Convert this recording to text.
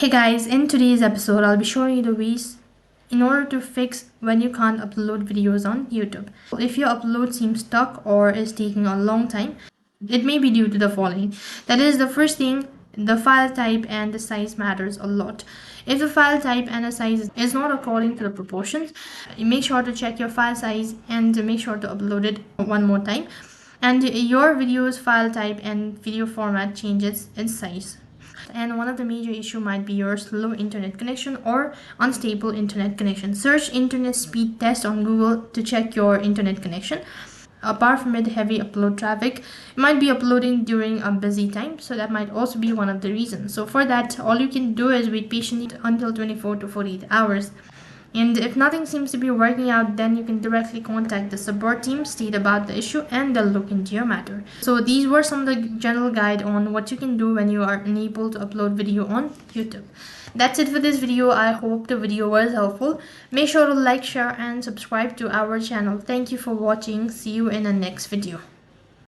Hey guys, in today's episode, I'll be showing you the ways in order to fix when you can't upload videos on YouTube. If your upload seems stuck or is taking a long time, it may be due to the following. That is, the first thing, the file type and the size matters a lot. If the file type and the size is not according to the proportions, make sure to check your file size and make sure to upload it one more time. And your video's file type and video format changes in size. And one of the major issue might be your slow internet connection or unstable internet connection. Search internet speed test on Google to check your internet connection. Apart from it, heavy upload traffic might be uploading during a busy time, so that might also be one of the reasons. So for that, all you can do is wait patiently until 24 to 48 hours. And if nothing seems to be working out, then you can directly contact the support team, state about the issue, and they'll look into your matter. So these were some of the general guide on what you can do when you are unable to upload video on YouTube. That's it for this video. I hope the video was helpful. Make sure to like, share, and subscribe to our channel. Thank you for watching. See you in the next video.